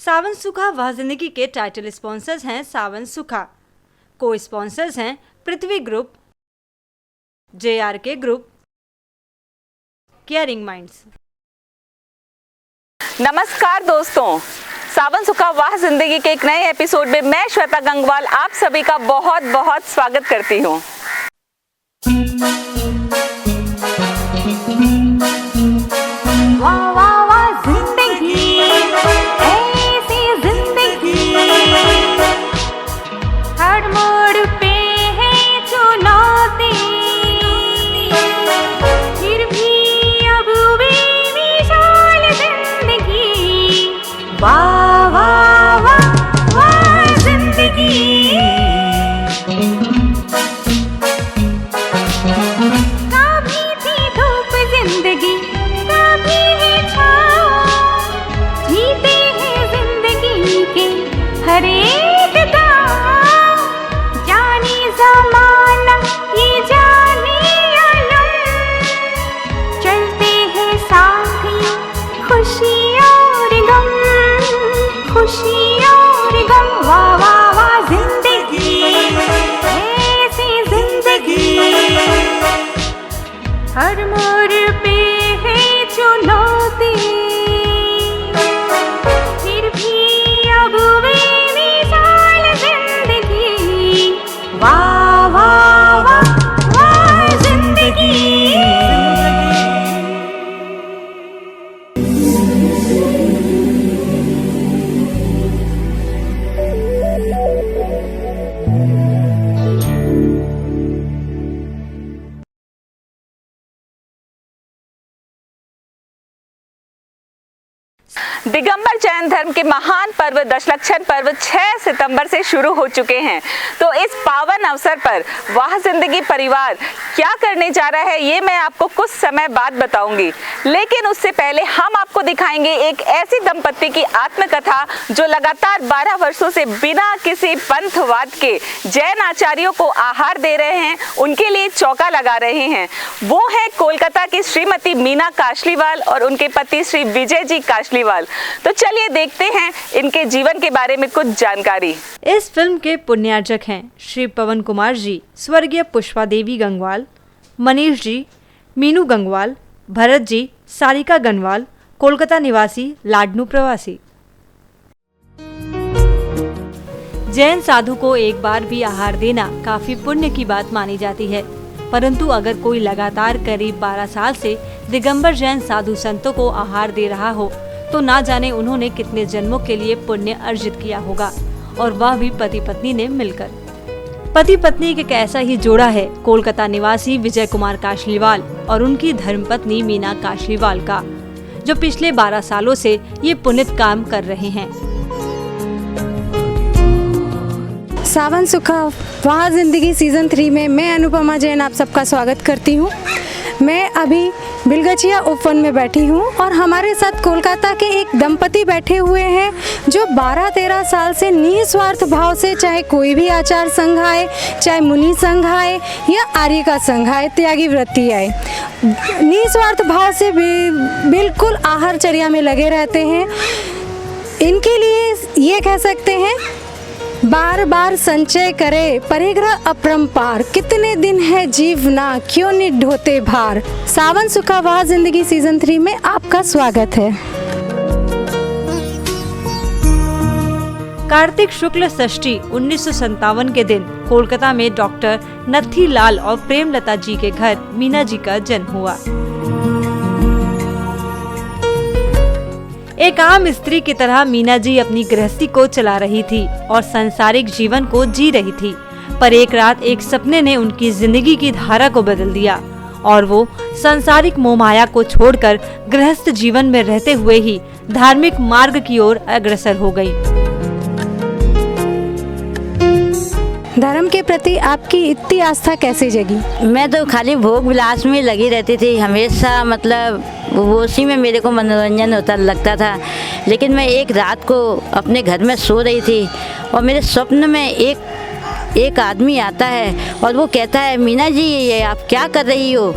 सावन सुखा वह जिंदगी के टाइटल स्पॉन्सर्स हैं सावन सुखा। को स्पॉन्सर्स हैं Prithvi group, JRK group, caring minds. नमस्कार दोस्तों, सावन सुखा वाह जिंदगी के एक नए एपिसोड में मैं श्वेता गंगवाल आप सभी का बहुत बहुत स्वागत करती हूँ। वाह वाह वाह जिंदगी, ऐसी जिंदगी, हर मोड़ पे है चुनौती, फिर भी अब भी विशाल जिंदगी। वाह वाह वाह वाह जिंदगी। कभी थी धूप जिंदगी, कभी है छाँव, जीते हैं जिंदगी के हर एक दांव। जाने ज़माना ये जाने आलम, चलते हैं साथ यूं खुशियाँ और गम, खुशियाँ और गम। वाह वाह वाह जिंदगी, ऐसी जिंदगी, हर मोड़ पे है चुनौती, फिर भी अब भी विशाल जिंदगी। वाह वाह वाह वाह जिंदगी। दिगंबर जैन धर्म के महान पर्व दशलक्षण पर्व 6 सितंबर से शुरू हो चुके हैं। तो इस पावन अवसर पर वाह जिंदगी परिवार क्या करने जा रहा है ये मैं आपको कुछ समय बाद बताऊंगी, लेकिन उससे पहले हम आपको दिखाएंगे एक ऐसी दंपत्ति की आत्मकथा जो लगातार 12 वर्षों से बिना किसी पंथवाद के जैन आचार्यों को आहार दे रहे हैं, उनके लिए चौका लगा रहे हैं। वो है कोलकाता की श्रीमती मीना काशलीवाल और उनके पति श्री विजय जी काशलीवाल। तो चलिए देखते हैं इनके जीवन के बारे में कुछ जानकारी। इस फिल्म के पुण्यार्जक हैं श्री पवन कुमार जी, स्वर्गीय पुष्पा देवी गंगवाल, मनीष जी, मीनू गंगवाल, भरत जी, सारिका गंगवाल, कोलकाता निवासी, लाडनू प्रवासी। जैन साधु को एक बार भी आहार देना काफी पुण्य की बात मानी जाती है, परंतु अगर कोई लगातार करीब 12 साल से दिगंबर जैन साधु संतों को आहार दे रहा हो तो ना जाने उन्होंने कितने जन्मों के लिए पुण्य अर्जित किया होगा, और वह भी पति पत्नी ने मिलकर। पति पत्नी एक ऐसा ही जोड़ा है कोलकाता निवासी विजय कुमार काशलीवाल और उनकी धर्मपत्नी मीना काशलीवाल का, जो पिछले 12 सालों से ये पुण्य काम कर रहे हैं। सावन सुखा वाह जिंदगी सीज़न 3 में मैं अनुपमा जैन आप सबका स्वागत करती हूँ। मैं अभी बिलगछिया उपवन में बैठी हूँ और हमारे साथ कोलकाता के एक दंपति बैठे हुए हैं जो 12-13 साल से निस्वार्थ भाव से, चाहे कोई भी आचार संघ आए, चाहे मुनि संघ आए या आर्य का संघ आए, त्यागी वृत्ति आए, निस्वार्थ भाव से बिल्कुल आहारचर्या में लगे रहते हैं। इनके लिए ये कह सकते हैं, बार बार संचय करे परिग्रह अपरंपार, कितने दिन है जीवना क्यों नहीं ढोते भार। सावन सुखा वाह जिंदगी सीजन 3 में आपका स्वागत है। कार्तिक शुक्ल षष्ठी 1957 के दिन कोलकाता में डॉक्टर नथी लाल और प्रेमलता जी के घर मीना जी का जन्म हुआ। एक आम स्त्री की तरह मीना जी अपनी गृहस्थी को चला रही थी और सांसारिक जीवन को जी रही थी, पर एक रात एक सपने ने उनकी जिंदगी की धारा को बदल दिया और वो सांसारिक मोहमाया को छोड़कर गृहस्थ जीवन में रहते हुए ही धार्मिक मार्ग की ओर अग्रसर हो गई। धर्म के प्रति आपकी इतनी आस्था कैसे जगी? मैं तो खाली भोग विलास में लगी रहती थी हमेशा, मतलब वो उसी में मेरे को मनोरंजन होता लगता था। लेकिन मैं एक रात को अपने घर में सो रही थी और मेरे स्वप्न में एक आदमी आता है और वो कहता है, मीना जी ये आप क्या कर रही हो,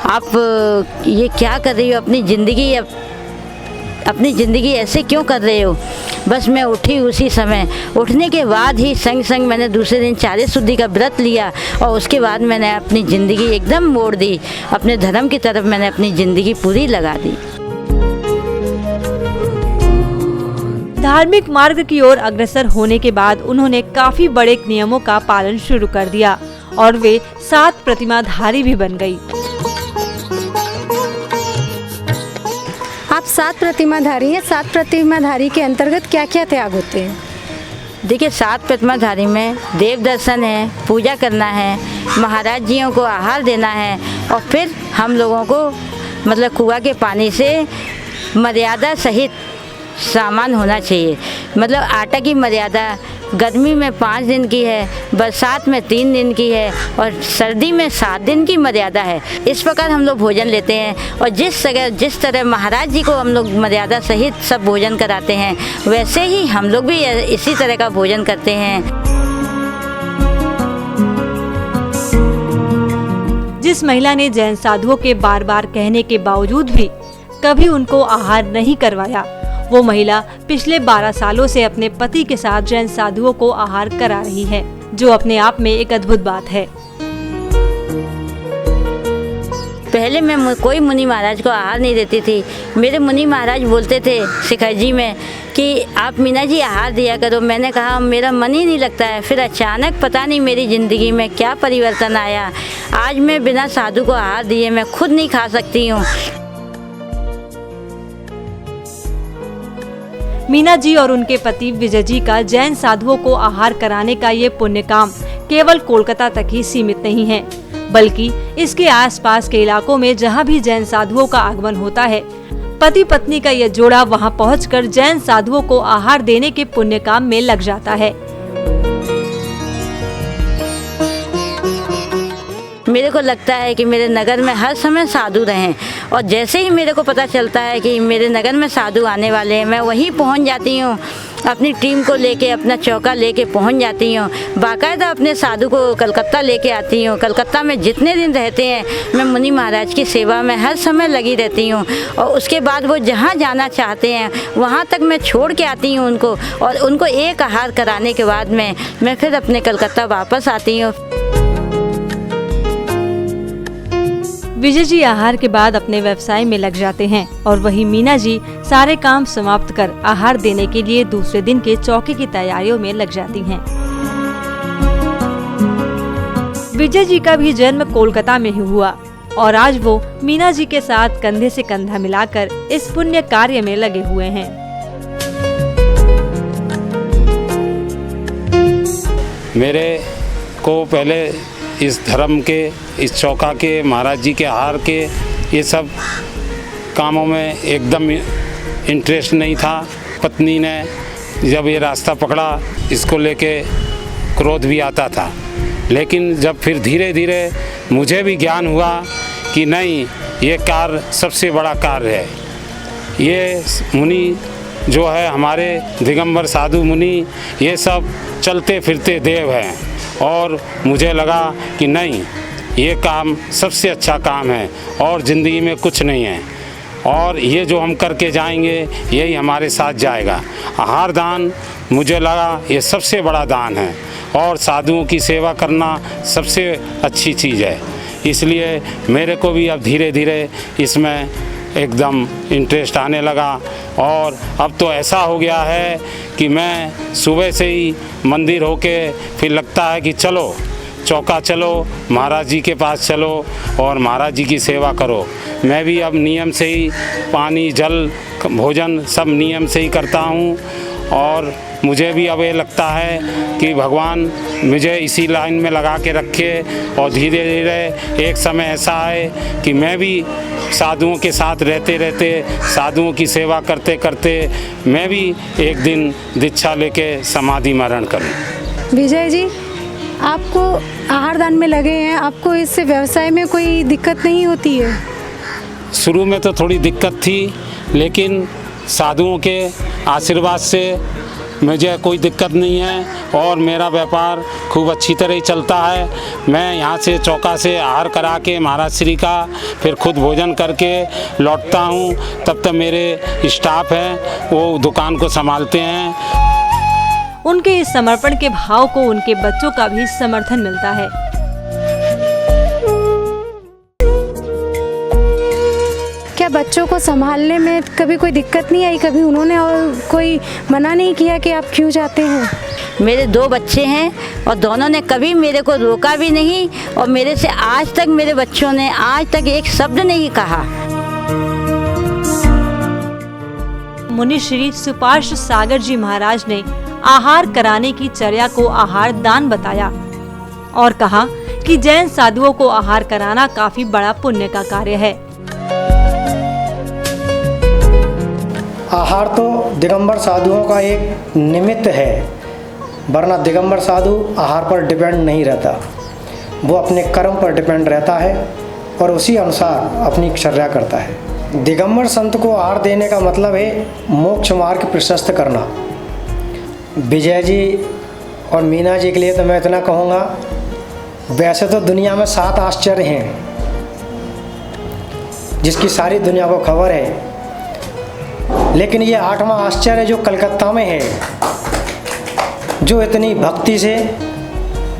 आप ये क्या कर रही हो, अपनी ज़िंदगी ऐसे क्यों कर रहे हो। बस मैं उठी उसी समय, उठने के बाद ही संग संग मैंने दूसरे दिन 40 शुद्धि का व्रत लिया और उसके बाद मैंने अपनी ज़िंदगी एकदम मोड़ दी, अपने धर्म की तरफ मैंने अपनी ज़िंदगी पूरी लगा दी। धार्मिक मार्ग की ओर अग्रसर होने के बाद उन्होंने काफी बड़े नियमों का पालन शुरू कर दिया और वे 7 प्रतिमाधारी भी बन गई। आप 7 प्रतिमाधारी हैं, 7 प्रतिमाधारी के अंतर्गत क्या क्या त्याग होते हैं? देखिए 7 प्रतिमाधारी में देव दर्शन है, पूजा करना है, महाराज जियों को आहार देना है और फिर हम लोगों को मतलब कुआं के पानी से मर्यादा सहित सामान होना चाहिए। मतलब आटा की मर्यादा गर्मी में 5 दिन की है, बरसात में 3 दिन की है और सर्दी में 7 दिन की मर्यादा है। इस प्रकार हम लोग भोजन लेते हैं और जिस तरह महाराज जी को हम लोग मर्यादा सहित सब भोजन कराते हैं, वैसे ही हम लोग भी इसी तरह का भोजन करते हैं। जिस महिला ने जैन साधुओं के बार बार कहने के बावजूद भी कभी उनको आहार नहीं करवाया, वो महिला पिछले 12 सालों से अपने पति के साथ जैन साधुओं को आहार करा रही है, जो अपने आप में एक अद्भुत बात है। पहले मैं कोई मुनि महाराज को आहार नहीं देती थी। मेरे मुनि महाराज बोलते थे शिखर जी में कि आप मीना जी आहार दिया करो। मैंने कहा मेरा मन ही नहीं लगता है। फिर अचानक पता नहीं मेरी ज़िंदगी में क्या परिवर्तन आया। आज मैं बिना साधु को आहार दिए मैं खुद नहीं खा सकती हूँ। मीना जी और उनके पति विजय जी का जैन साधुओं को आहार कराने का ये पुण्य काम केवल कोलकाता तक ही सीमित नहीं है, बल्कि इसके आसपास के इलाकों में जहां भी जैन साधुओं का आगमन होता है, पति पत्नी का यह जोड़ा वहां पहुंचकर जैन साधुओं को आहार देने के पुण्य काम में लग जाता है। मेरे को लगता है कि मेरे नगर में हर समय साधु रहें और जैसे ही मेरे को पता चलता है कि मेरे नगर में साधु आने वाले हैं, मैं वहीं पहुंच जाती हूं। अपनी टीम को लेके, अपना चौका लेके पहुंच जाती हूं। बाकायदा अपने साधु को कलकत्ता लेके आती हूं। कलकत्ता में जितने दिन रहते हैं मैं मुनि महाराज की सेवा में हर समय लगी रहती हूं और उसके बाद वो जहां जाना चाहते हैं वहां तक मैं छोड़ के आती हूं उनको, और उनको एक आहार कराने के बाद मैं फिर अपने कलकत्ता वापस आती हूँ। विजय जी आहार के बाद अपने व्यवसाय में लग जाते हैं और वहीं मीना जी सारे काम समाप्त कर आहार देने के लिए दूसरे दिन के चौके की तैयारियों में लग जाती हैं। विजय जी का भी जन्म कोलकाता में ही हुआ और आज वो मीना जी के साथ कंधे से कंधा मिलाकर इस पुण्य कार्य में लगे हुए हैं। मेरे को पहले इस धर्म के, इस चौका के, महाराज जी के आहार के, ये सब कामों में एकदम इंटरेस्ट नहीं था। पत्नी ने जब ये रास्ता पकड़ा, इसको लेके क्रोध भी आता था, लेकिन जब फिर धीरे धीरे मुझे भी ज्ञान हुआ कि नहीं, ये कार्य सबसे बड़ा कार्य है। ये मुनि जो है हमारे दिगंबर साधु मुनि, ये सब चलते फिरते देव हैं और मुझे लगा कि नहीं, ये काम सबसे अच्छा काम है और ज़िंदगी में कुछ नहीं है और ये जो हम करके जाएंगे यही हमारे साथ जाएगा। आहार दान मुझे लगा ये सबसे बड़ा दान है और साधुओं की सेवा करना सबसे अच्छी चीज़ है। इसलिए मेरे को भी अब धीरे धीरे इसमें एकदम इंटरेस्ट आने लगा और अब तो ऐसा हो गया है कि मैं सुबह से ही मंदिर होके फिर लगता है कि चलो चौका चलो, महाराज जी के पास चलो और महाराज जी की सेवा करो। मैं भी अब नियम से ही पानी, जल, भोजन सब नियम से ही करता हूँ और मुझे भी अब ये लगता है कि भगवान मुझे इसी लाइन में लगा के रखे और धीरे धीरे एक समय ऐसा है कि मैं भी साधुओं के साथ रहते रहते, साधुओं की सेवा करते करते मैं भी एक दिन दीक्षा लेके समाधि मरण करूं। विजय जी, आपको आहार दान में लगे हैं, आपको इससे व्यवसाय में कोई दिक्कत नहीं होती है? शुरू में तो थोड़ी दिक्कत थी, लेकिन साधुओं के आशीर्वाद से मुझे कोई दिक्कत नहीं है और मेरा व्यापार खूब अच्छी तरह ही चलता है। मैं यहाँ से चौका से आहार करा के महाराज श्री का फिर खुद भोजन करके लौटता हूँ। तब तक मेरे स्टाफ हैं वो दुकान को संभालते हैं। उनके इस समर्पण के भाव को उनके बच्चों का भी समर्थन मिलता है। क्या बच्चों को संभालने में कभी कोई दिक्कत नहीं आई? कभी उन्होंने और कोई मना नहीं किया कि आप क्यों जाते हैं? मेरे 2 बच्चे हैं और दोनों ने कभी मेरे को रोका भी नहीं और मेरे से आज तक मेरे बच्चों ने आज तक एक शब्द नहीं कहा। मुनि श्री सुपार्श सागर जी महाराज ने आहार कराने की चर्या को आहार दान बताया और कहा कि जैन साधुओं को आहार कराना काफी बड़ा पुण्य का कार्य है। आहार तो दिगंबर साधुओं का एक निमित्त है, वरना दिगंबर साधु आहार पर डिपेंड नहीं रहता। वो अपने कर्म पर डिपेंड रहता है और उसी अनुसार अपनी चर्या करता है। दिगंबर संत को आहार देने का मतलब है मोक्ष मार्ग प्रशस्त करना। विजय जी और मीना जी के लिए तो मैं इतना कहूँगा, वैसे तो दुनिया में 7 आश्चर्य हैं जिसकी सारी दुनिया को खबर है, लेकिन ये 8वां आश्चर्य जो कलकत्ता में है, जो इतनी भक्ति से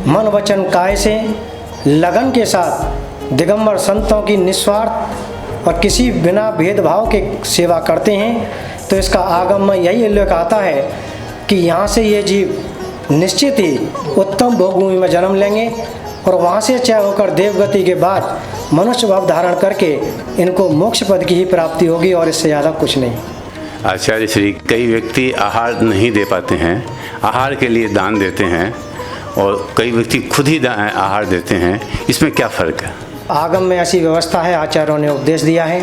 मन वचन काय से लगन के साथ दिगंबर संतों की निस्वार्थ और किसी बिना भेदभाव के सेवा करते हैं, तो इसका आगम में यही उल्लेख आता है कि यहाँ से ये जीव निश्चित ही उत्तम भोगभूमि में जन्म लेंगे और वहाँ से चय होकर देवगति के बाद मनुष्य भाव धारण करके इनको मोक्ष पद की ही प्राप्ति होगी और इससे ज़्यादा कुछ नहीं। आचार्य श्री, कई व्यक्ति आहार नहीं दे पाते हैं, आहार के लिए दान देते हैं और कई व्यक्ति खुद ही आहार देते हैं, इसमें क्या फ़र्क है? आगम में ऐसी व्यवस्था है, आचार्यों ने उपदेश दिया है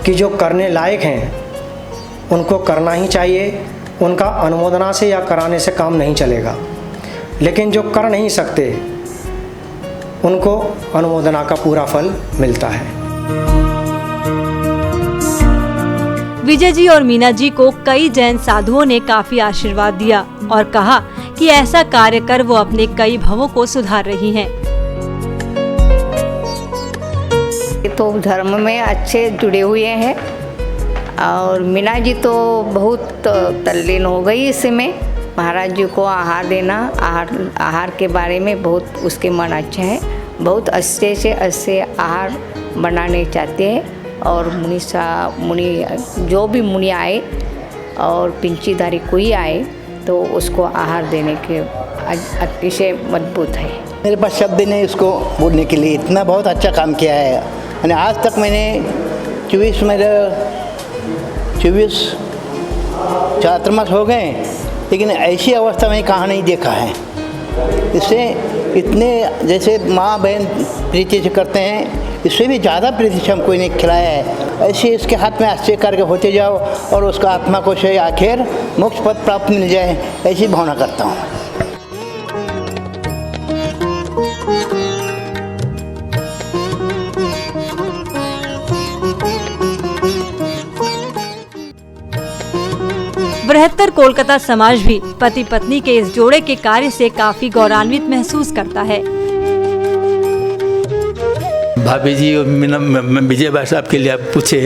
कि जो करने लायक हैं उनको करना ही चाहिए, उनका अनुमोदना से या कराने से काम नहीं चलेगा। लेकिन जो कर नहीं सकते उनको अनुमोदना का पूरा फल मिलता है। विजय जी और मीना जी को कई जैन साधुओं ने काफी आशीर्वाद दिया और कहा कि ऐसा कार्य कर वो अपने कई भवों को सुधार रही हैं। तो धर्म में अच्छे जुड़े हुए हैं और मीना जी तो बहुत तल्लीन हो गई इसमें। महाराज जी को आहार देना, आहार के बारे में बहुत उसके मन अच्छे हैं, बहुत अच्छे से अच्छे आहार बनाने चाहते हैं। और मुनि जो भी मुनि आए और पिंचीधारी कोई आए तो उसको आहार देने के अतिशय मजबूत है। मेरे पास शब्द नहीं उसको बोलने के लिए, इतना बहुत अच्छा काम किया है। यानी आज तक मैंने 24 चातुर्मास हो गए, लेकिन ऐसी अवस्था में कहाँ नहीं देखा है। इससे इतने जैसे माँ बहन प्रीति से करते हैं, इससे भी ज़्यादा प्रीति से हम कोई नहीं खिलाया है। ऐसे इसके हाथ में आश्चर्य करके होते जाओ और उसका आत्मा को से आखिर मोक्ष पद प्राप्त मिल जाए, ऐसी भावना करता हूँ। बृहत्तर कोलकाता समाज भी पति पत्नी के इस जोड़े के कार्य से काफी गौरवान्वित महसूस करता है। भाभी जी और विजय भाई साहब के लिए आप पूछे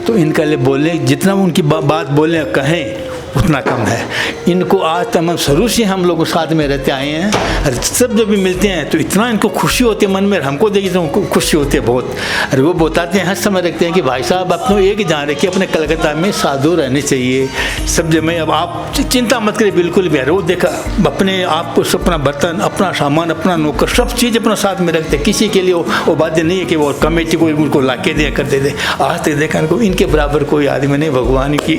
तो इनके लिए बोले, जितना उनकी बात बोले कहें उतना कम है। इनको आज तक शुरू से हम लोग साथ में रहते आए हैं, सब जब भी मिलते हैं तो इतना इनको खुशी होती है मन में, हमको देखिए तो उनको खुशी होती है बहुत। अरे वो बताते हैं, हर समय रखते हैं कि भाई साहब अपने एक जान रखिए, अपने कलकत्ता में साधु रहने चाहिए सब जगह। अब आप चिंता मत करिए बिल्कुल भी। वो देखा अपने आप को अपना बर्तन, अपना सामान, अपना नौकर, सब चीज़ अपना साथ में रखते हैं। किसी के लिए वो बात नहीं है कि वो कमेटी को उनको ला के दिया करते थे। आज तक देखा इनके बराबर कोई आदमी नहीं। भगवान की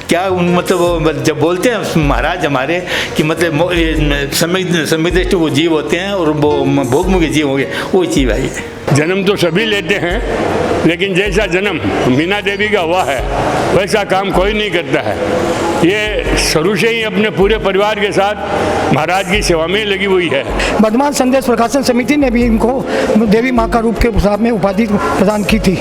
क्या मतलब जब बोलते हैं महाराज हमारे कि मतलब समय दृष्टि वो जीव होते हैं और वो भोगमुखी जीव हो गए, वो चीज़ आई है। जन्म तो सभी लेते हैं, लेकिन जैसा जन्म मीना देवी का हुआ है वैसा काम कोई नहीं करता है। ये शुरू से ही अपने पूरे परिवार के साथ महाराज की सेवा में लगी हुई है। वर्धमान संदेश प्रकाशन समिति ने भी इनको देवी माँ का रूप के हिसाब में उपाधि प्रदान की थी।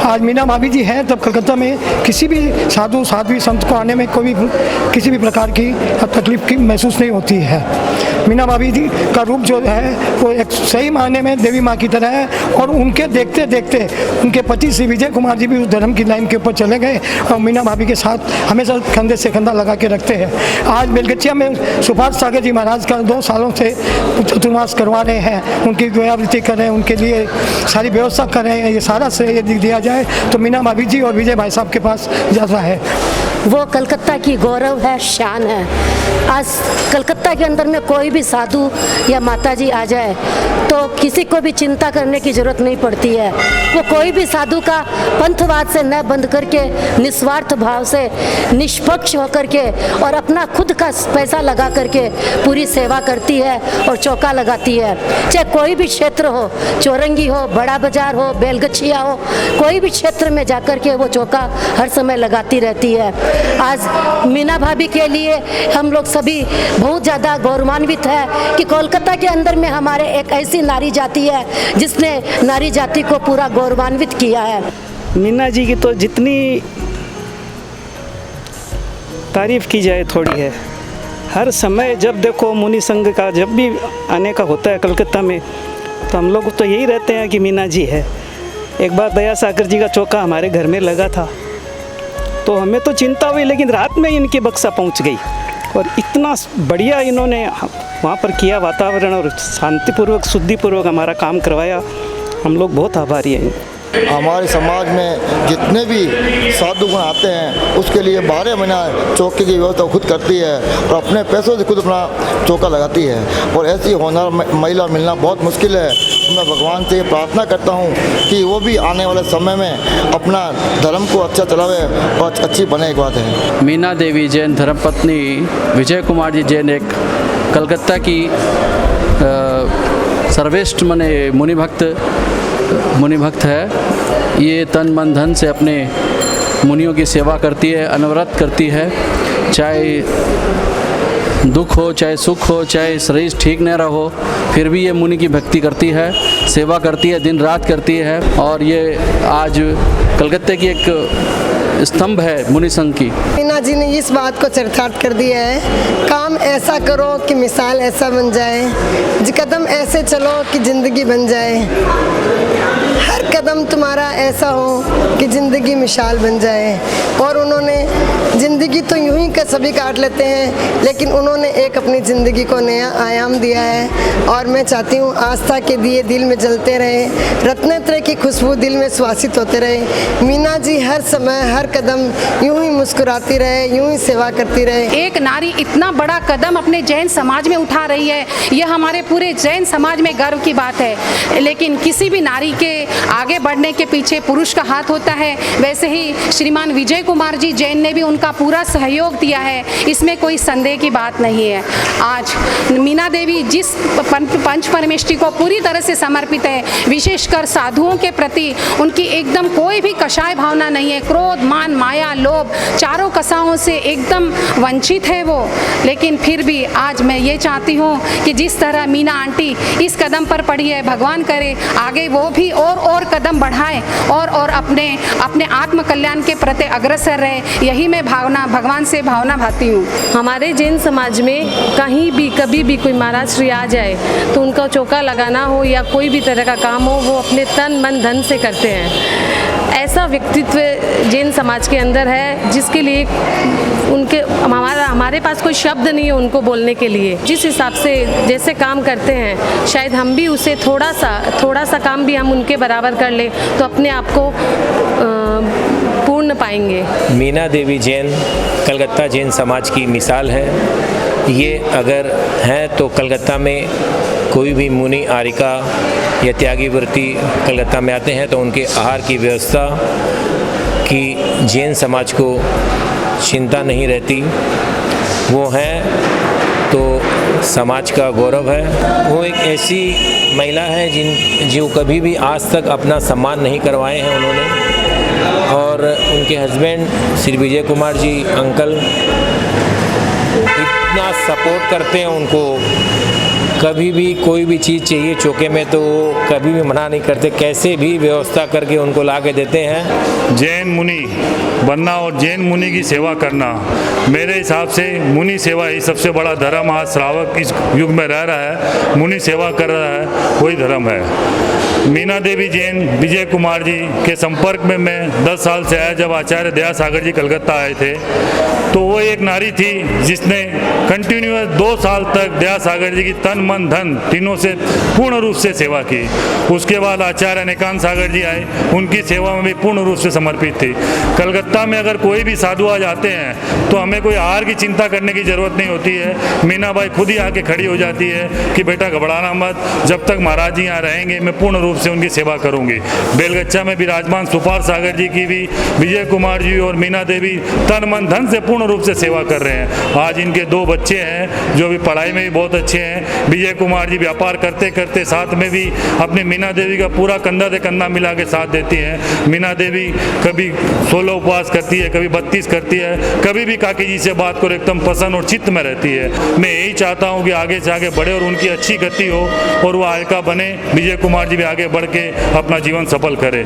आज मीना भाभी जी हैं तब कलकत्ता में किसी भी साधु साध्वी संत को आने में कोई भी किसी भी प्रकार की तकलीफ की महसूस नहीं होती है। मीना भाभी जी का रूप जो है वो एक सही मायने में देवी माँ की तरह है, और उनके देखते देखते उनके पति श्री विजय कुमार जी भी उस धर्म की लाइन के ऊपर चले गए और मीना भाभी के साथ हमेशा कंधे से कंधा लगा के रखते हैं। आज बेलगछिया में सुभाष सागर जी महाराज का 2 सालों से चतुर्मास करवा रहे हैं, उनकी दयावृत्ति कर रहे हैं, उनके लिए सारी व्यवस्था कर रहे हैं। ये सारा श्रेय यदि दिया जाए तो मीना भाभी जी और विजय भाई साहब के पास ज़्यादा है। वो कलकत्ता की गौरव है, शान है। आज कलकत्ता के अंदर में कोई भी साधु या माताजी आ जाए तो किसी को भी चिंता करने की ज़रूरत नहीं पड़ती है। वो कोई भी साधु का पंथवाद से न बंद करके निस्वार्थ भाव से निष्पक्ष होकर के और अपना खुद का पैसा लगा करके पूरी सेवा करती है और चौका लगाती है। चाहे कोई भी क्षेत्र हो, चौरंगी हो, बड़ा बाजार हो, बेलगछिया हो, कोई भी क्षेत्र में जाकर के वो चौका हर समय लगाती रहती है। आज मीना भाभी के लिए हम लोग सभी बहुत ज़्यादा गौरवान्वित है कि कोलकाता के अंदर में हमारे एक ऐसी नारी जाति है जिसने नारी जाति को पूरा गौरवान्वित किया है। मीना जी की तो जितनी तारीफ़ की जाए थोड़ी है। हर समय जब देखो मुनि संघ का जब भी आने का होता है कलकत्ता में तो हम लोग तो यही रहते हैं कि मीना जी है। एक बार दया सागर जी का चौका हमारे घर में लगा था तो हमें तो चिंता हुई, लेकिन रात में इनकी बक्सा पहुंच गई और इतना बढ़िया इन्होंने वहाँ पर किया वातावरण और शांतिपूर्वक शुद्धिपूर्वक हमारा काम करवाया। हम लोग बहुत आभारी हैं। हमारे समाज में जितने भी साधुगण आते हैं उसके लिए 12 महीना चौके की व्यवस्था खुद करती है और अपने पैसों से खुद अपना चौका लगाती है, और ऐसी होनहार महिला मिलना बहुत मुश्किल है। मैं भगवान से प्रार्थना करता हूँ कि वो भी आने वाले समय में अपना धर्म को अच्छा चलावे और अच्छी बने। एक बात है, मीना देवी जैन धर्मपत्नी विजय कुमार जी जैन एक कलकत्ता की सर्वश्रेष्ठ मुनि भक्त है। ये तन मन धन से अपने मुनियों की सेवा करती है, अनवरत करती है। चाहे दुख हो, चाहे सुख हो, चाहे शरीर ठीक न रहो, फिर भी ये मुनि की भक्ति करती है, सेवा करती है, दिन रात करती है। और ये आज कलकत्ता की एक स्तंभ है मुनि संघ की। मीना जी ने इस बात को चरितार्थ कर दिया है, काम ऐसा करो कि मिसाल ऐसा बन जाए, कदम ऐसे चलो कि ज़िंदगी बन जाए, हर कदम तुम्हारा ऐसा हो कि ज़िंदगी मिसाल बन जाए। और उन्होंने ज़िंदगी तो यूं ही सभी काट लेते हैं, लेकिन उन्होंने एक अपनी ज़िंदगी को नया आयाम दिया है। और मैं चाहती हूँ आस्था के दिए दिल में जलते रहे, रत्नत्रय की खुशबू दिल में श्वासित होते रहे। मीना जी हर समय हर कदम यूं ही मुस्कुराती रहे, यूं ही सेवा करती रहे। एक नारी इतना बड़ा कदम अपने जैन समाज में उठा रही है, यह हमारे पूरे जैन समाज में गर्व की बात है। लेकिन किसी भी नारी के आगे बढ़ने के पीछे पुरुष का हाथ होता है। वैसे ही श्रीमान विजय कुमार जी जैन ने भी उनका पूरा सहयोग दिया है, इसमें कोई संदेह की बात नहीं है। आज मीना देवी जिस पंच परमेष्ठी को पूरी तरह से समर्पित है, विशेषकर साधुओं के प्रति उनकी एकदम कोई भी कषाय भावना नहीं है। क्रोध, मान, माया, लोभ, चारों कसाओं से एकदम वंचित है वो। लेकिन फिर भी आज मैं ये चाहती हूँ कि जिस तरह मीना आंटी इस कदम पर पड़ी है, भगवान करे आगे वो भी और कदम बढ़ाएं और अपने आत्म कल्याण के प्रति अग्रसर रहे। यही मैं भगवान से भावना भाती हूँ। हमारे जैन समाज में कहीं भी कभी भी कोई महाराज श्री आ जाए तो उनका चौका लगाना हो या कोई भी तरह का काम हो, वो अपने तन मन धन से करते हैं। ऐसा व्यक्तित्व जैन समाज के अंदर है जिसके लिए हमारे पास कोई शब्द नहीं है उनको बोलने के लिए। जिस हिसाब से जैसे काम करते हैं, शायद हम भी उसे थोड़ा सा काम भी हम उनके बराबर कर लें तो अपने आप को पूर्ण पाएंगे। मीना देवी जैन कलकत्ता जैन समाज की मिसाल है। ये अगर हैं तो कलकत्ता में कोई भी मुनि, आरिका या त्यागी व्रती कलकत्ता में आते हैं तो उनके आहार की व्यवस्था की जैन समाज को चिंता नहीं रहती। वो हैं तो समाज का गौरव है। वो एक ऐसी महिला है जो कभी भी आज तक अपना सम्मान नहीं करवाए हैं उन्होंने। और उनके हस्बैंड श्री विजय कुमार जी अंकल इतना सपोर्ट करते हैं उनको कभी भी कोई भी चीज़ चाहिए चौके में तो वो कभी भी मना नहीं करते, कैसे भी व्यवस्था करके उनको ला के देते हैं। जैन मुनि बनना और जैन मुनि की सेवा करना, मेरे हिसाब से मुनि सेवा ही सबसे बड़ा धर्म। आज श्रावक इस युग में रह रहा है, मुनि सेवा कर रहा है, वही धर्म है। मीना देवी जैन विजय कुमार जी के संपर्क में मैं 10 साल से आया। जब आचार्य दयासागर जी कलकत्ता आए थे तो वो एक नारी थी जिसने कंटिन्यूअस 2 साल तक दयासागर जी की तन मन धन तीनों से पूर्ण रूप से सेवा की। उसके बाद आचार्य अनेकांत सागर जी आए, उनकी सेवा में भी पूर्ण रूप से समर्पित थी। कलकत्ता में अगर कोई भी साधु आ जाते हैं तो हमें कोई आहार की चिंता करने की ज़रूरत नहीं होती है। मीना बाई खुद ही आके खड़ी हो जाती है कि बेटा घबराना मत, जब तक महाराज जी यहाँ रहेंगे मैं पूर्ण रूप से उनकी सेवा करूँगी। बेलगच्छा में विराजमान सुपार सागर जी की भी विजय कुमार जी और मीना देवी तन मन धन से पूर्ण रूप से सेवा कर रहे हैं। आज इनके 2 बच्चे हैं जो भी पढ़ाई में भी बहुत अच्छे हैं। विजय कुमार जी व्यापार करते करते साथ में भी अपनी मीना देवी का पूरा कंधा से कंधा मिला के साथ देती हैं। मीना देवी कभी 16 उपवास करती है, कभी 32 करती है, कभी भी काकी जी से बात करो एकदम प्रसन्न और चित्त में रहती है। मैं यही चाहता हूँ कि आगे से आगे बढ़े और उनकी अच्छी गति हो और वो आयका बने, विजय कुमार जी भी आगे बढ़ के अपना जीवन सफल करे।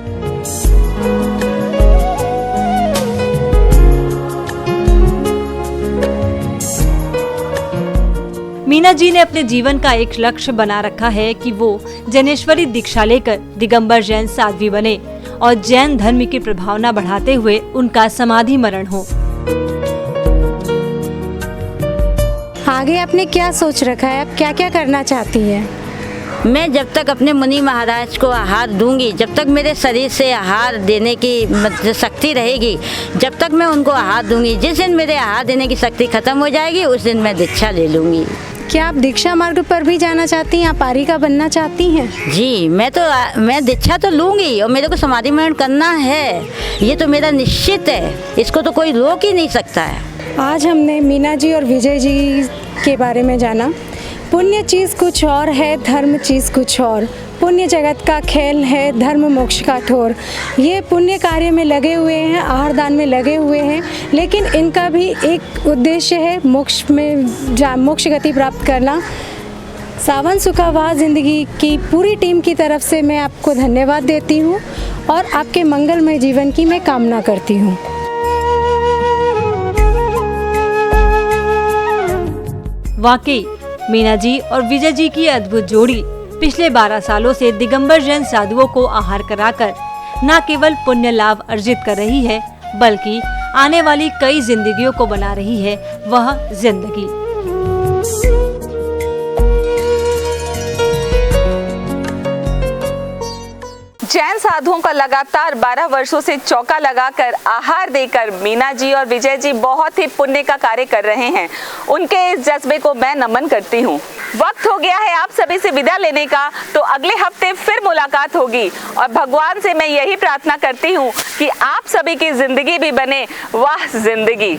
मीना जी ने अपने जीवन का एक लक्ष्य बना रखा है कि वो जैनेश्वरी दीक्षा लेकर दिगंबर जैन साध्वी बने और जैन धर्म की प्रभावना बढ़ाते हुए उनका समाधि मरण हो। आगे आपने क्या सोच रखा है, आप क्या क्या करना चाहती हैं? मैं जब तक अपने मुनि महाराज को आहार दूंगी, जब तक मेरे शरीर से आहार देने की शक्ति रहेगी, जब तक मैं उनको आहार दूंगी। जिस दिन मेरे आहार देने की शक्ति खत्म हो जाएगी उस दिन मैं दीक्षा ले लूँगी। क्या आप दीक्षा मार्ग पर भी जाना चाहती हैं, आप आरिका बनना चाहती हैं? जी, मैं दीक्षा तो लूँगी और मेरे को समाधि मरण करना है, ये तो मेरा निश्चित है, इसको तो कोई रोक ही नहीं सकता है। आज हमने मीना जी और विजय जी के बारे में जाना। पुण्य चीज़ कुछ और है, धर्म चीज़ कुछ और। पुण्य जगत का खेल है, धर्म मोक्ष का ठोर। ये पुण्य कार्य में लगे हुए हैं, आहार दान में लगे हुए हैं, लेकिन इनका भी एक उद्देश्य है, मोक्ष गति प्राप्त करना। सावन सुखा वाह जिंदगी की पूरी टीम की तरफ से मैं आपको धन्यवाद देती हूँ और आपके मंगलमय जीवन की मैं कामना करती हूँ। वाकई मीना जी और विजय जी की अद्भुत जोड़ी पिछले 12 सालों से दिगंबर जैन साधुओं को आहार कराकर न केवल पुण्य लाभ अर्जित कर रही है, बल्कि आने वाली कई जिंदगियों को बना रही है वह जिंदगी। जैन साधुओं का लगातार 12 वर्षों से चौका लगाकर आहार देकर मीना जी और विजय जी बहुत ही पुण्य का कार्य कर रहे हैं। उनके इस जज्बे को मैं नमन करती हूँ। वक्त हो गया है आप सभी से विदा लेने का, तो अगले हफ्ते फिर मुलाकात होगी और भगवान से मैं यही प्रार्थना करती हूँ कि आप सभी की जिंदगी भी बने वाह जिंदगी।